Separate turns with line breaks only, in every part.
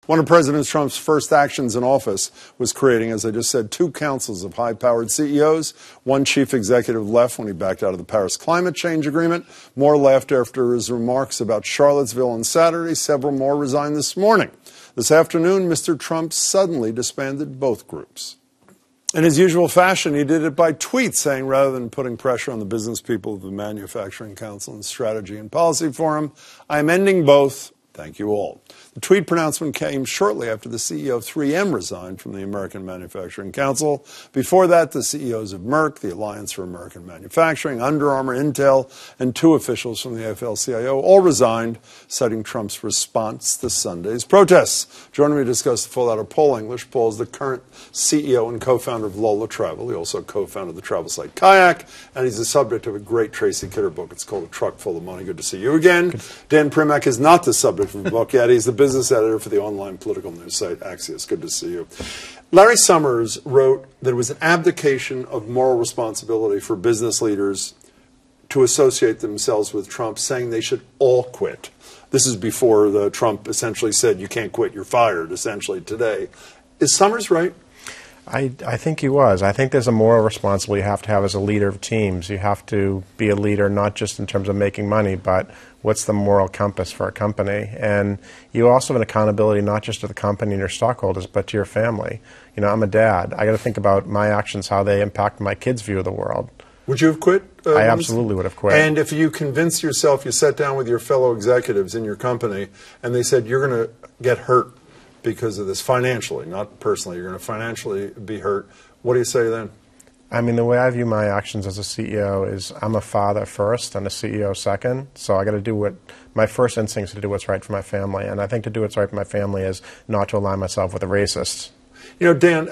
One of President Trump's first actions in office was creating, as I just said, 2 councils of high-powered CEOs. One chief executive left when he backed out of the Paris climate change agreement. More left after his remarks about Charlottesville on Saturday. Several more resigned this morning. This afternoon, Mr. Trump suddenly disbanded both groups. In his usual fashion, he did it by tweet, saying rather than putting pressure on the business people of the Manufacturing Council and Strategy and Policy Forum, I am ending both. Thank you all. The tweet pronouncement came shortly after the CEO of 3M resigned from the American Manufacturing Council. Before that, the CEOs of Merck, the Alliance for American Manufacturing, Under Armour, Intel, and 2 officials from the AFL-CIO all resigned, citing Trump's response to Sunday's protests. Joining me to discuss the fallout of Paul English. Paul is the current CEO and co-founder of Lola Travel. He also co-founded the travel site Kayak, and he's the subject of a great Tracy Kidder book. It's called A Truck Full of Money. Good to see you again. Dan Primack is not the subject of the book yet. He's the business editor for the online political news site Axios. Good to see you. Larry Summers wrote that it was an abdication of moral responsibility for business leaders to associate themselves with Trump, saying they should all quit. This is before Trump essentially said, you can't quit, you're fired, essentially, today. Is Summers right?
I think he was. I think there's a moral responsibility you have to have as a leader of teams. You have to be a leader not just in terms of making money, but what's the moral compass for a company. And you also have an accountability not just to the company and your stockholders, but to your family. You know, I'm a dad. I got to think about my actions, how they impact my kids' view of the world.
Would you have quit?
I absolutely would have quit.
And if you convinced yourself, you sat down with your fellow executives in your company, and they said, you're going to get hurt because of this financially, not personally, you're going to financially be hurt, what do you say then?
I mean, the way I view my actions as a CEO is I'm a father first and a CEO second. So I got to do what my first instinct is to do what's right for my family. And I think to do what's right for my family is not to align myself with a racist.
You know, Dan,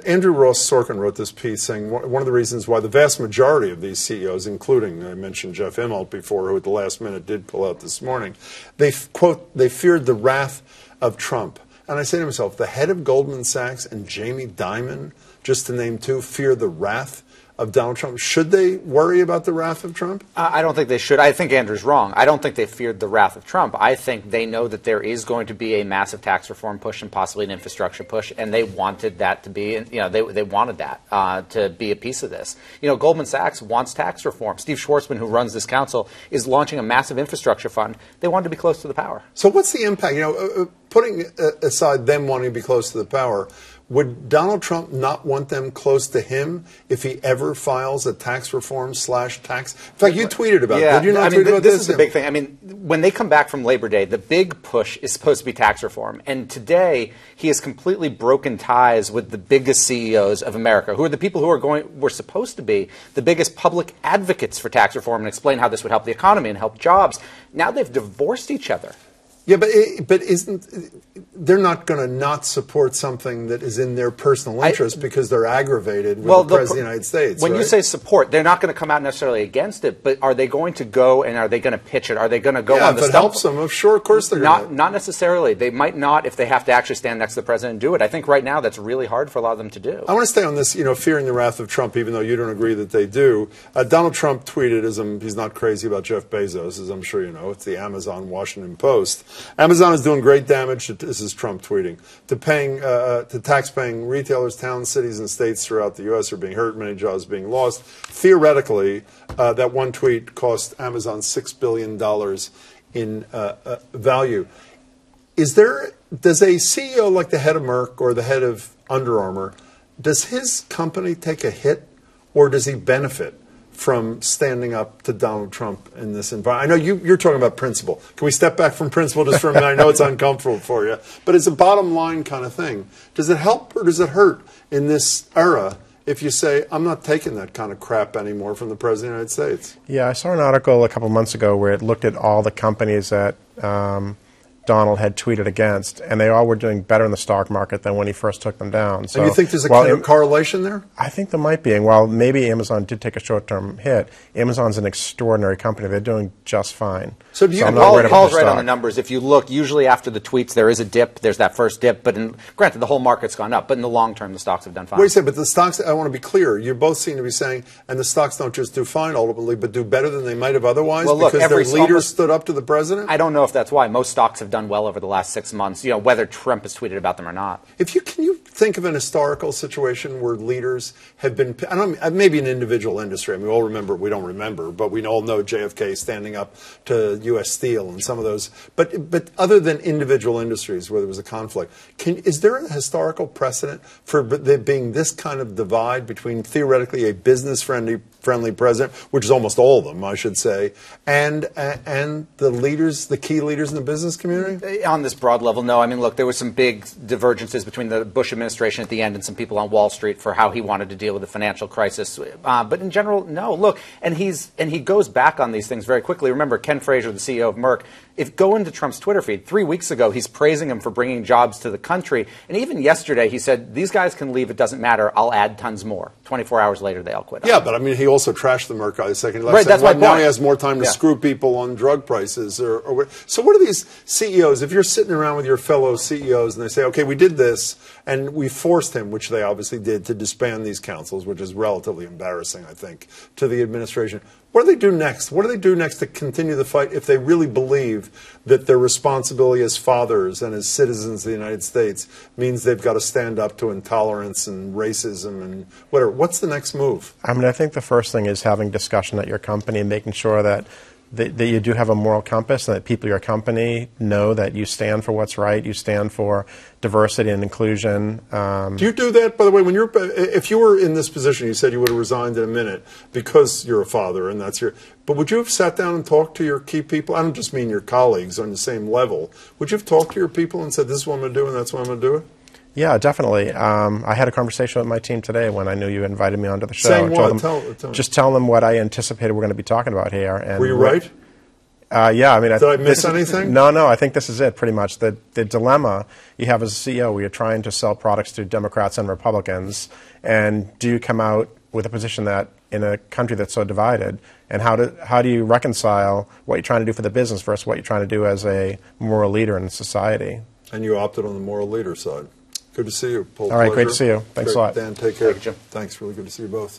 Andrew Ross Sorkin wrote this piece saying one of the reasons why the vast majority of these CEOs, including, I mentioned Jeff Immelt before, who at the last minute did pull out this morning, they, quote, they feared the wrath of Trump. And I say to myself, the head of Goldman Sachs and Jamie Dimon, just to name 2, fear the wrath of Donald Trump. Should they worry about the wrath of Trump?
I don't think they should. I think Andrew's wrong. I don't think they feared the wrath of Trump. I think they know that there is going to be a massive tax reform push and possibly an infrastructure push, and they wanted that to be, you know, they wanted that to be a piece of this. You know, Goldman Sachs wants tax reform. Steve Schwarzman, who runs this council, is launching a massive infrastructure fund. They wanted to be close to the power.
So what's the impact? You know, putting aside them wanting to be close to the power, would Donald Trump not want them close to him if he ever files a tax reform / tax? In fact, you tweeted about it. Did you not tweet about this?
This is the big thing. I mean, when they come back from Labor Day, the big push is supposed to be tax reform. And today, he has completely broken ties with the biggest CEOs of America, who are the people who were supposed to be the biggest public advocates for tax reform and explain how this would help the economy and help jobs. Now they've divorced each other.
Yeah, but they're not going to not support something that is in their personal interest because they're aggravated with the President of the United States.
When you say support, they're not going to come out necessarily against it, but are they going to go and are they going to pitch it? Are they going to go on the stump?
If it helps them, sure, of course they're going to.
Not necessarily. They might not if they have to actually stand next to the President and do it. I think right now that's really hard for a lot of them to do.
I want to stay on this, you know, fearing the wrath of Trump, even though you don't agree that they do. Donald Trump tweeted, he's not crazy about Jeff Bezos, as I'm sure you know. It's the Amazon Washington Post. Amazon is doing great damage, this is Trump tweeting, to tax-paying retailers, towns, cities, and states throughout the U.S. are being hurt, many jobs being lost. Theoretically, that one tweet cost Amazon $6 billion in value. Does a CEO like the head of Merck or the head of Under Armour, does his company take a hit or does he benefit from standing up to Donald Trump in this environment? I know you're talking about principle. Can we step back from principle just for a minute? I know it's uncomfortable for you, but it's a bottom line kind of thing. Does it help or does it hurt in this era if you say, I'm not taking that kind of crap anymore from the President of the United States?
Yeah, I saw an article a couple of months ago where it looked at all the companies that Donald had tweeted against, and they all were doing better in the stock market than when he first took them down. So,
and you think there's a clear correlation there?
I think there might be. And while maybe Amazon did take a short-term hit, Amazon's an extraordinary company. They're doing just fine.
So do you? Paul's right on the numbers. If you look, usually after the tweets, there is a dip. There's that first dip. But granted, the whole market's gone up. But in the long term, the stocks have done fine.
Wait a second. But the stocks, I want to be clear. You both seem to be saying, and the stocks don't just do fine ultimately, but do better than they might have otherwise because their leaders stood up to the President?
I don't know if that's why. Most stocks have done well over the last 6 months, whether Trump has tweeted about them or not.
Can you think of an historical situation where leaders have been, I don't, maybe an individual industry, I mean, we don't remember, but we all know JFK standing up to U.S. Steel and some of those, but other than individual industries where there was a conflict, is there a historical precedent for there being this kind of divide between theoretically a business-friendly president, which is almost all of them, I should say, and the leaders, the key leaders in the business community?
On this broad level, no. I mean, look, there was some big divergences between the Bush administration at the end and some people on Wall Street for how he wanted to deal with the financial crisis. But in general, no. Look, and he goes back on these things very quickly. Remember, Ken Frazier, the CEO of Merck, go into Trump's Twitter feed, 3 weeks ago, he's praising him for bringing jobs to the country. And even yesterday, he said, these guys can leave, it doesn't matter, I'll add tons more. 24 hours later, they all quit.
Yeah, but I mean, he also trashed the Merck guy the second.
Right, that's my point.
Now he has more time to screw people on drug prices. So what are these CEOs, if you're sitting around with your fellow CEOs and they say, okay, we did this, and we forced him, which they obviously did, to disband these councils, which is relatively embarrassing, I think, to the administration. What do they do next? What do they do next to continue the fight if they really believe that their responsibility as fathers and as citizens of the United States means they've got to stand up to intolerance and racism and whatever? What's the next move?
I mean, I think the first thing is having discussion at your company and making sure that you do have a moral compass and that people at your company know that you stand for what's right, you stand for diversity and inclusion.
Do you do that, by the way, if you were in this position, you said you would have resigned in a minute because you're a father and but would you have sat down and talked to your key people? I don't just mean your colleagues on the same level. Would you have talked to your people and said, this is what I'm going to do and that's what I'm going to do it?
Yeah, definitely. I had a conversation with my team today when I knew you invited me onto the show.
Saying what?
Just tell them what I anticipated we're going to be talking about here. And
were you right?
Yeah, I mean,
did I miss anything?
No, I think this is it, pretty much. The dilemma you have as a CEO, where you're trying to sell products to Democrats and Republicans, and do you come out with a position that in a country that's so divided, and how do you reconcile what you're trying to do for the business versus what you're trying to do as a moral leader in society?
And you opted on the moral leader side. Good to see you, Paul.
All right, great to see you. Thanks a lot.
Dan, take care.
Thank you, Jim.
Thanks, really good to see you both.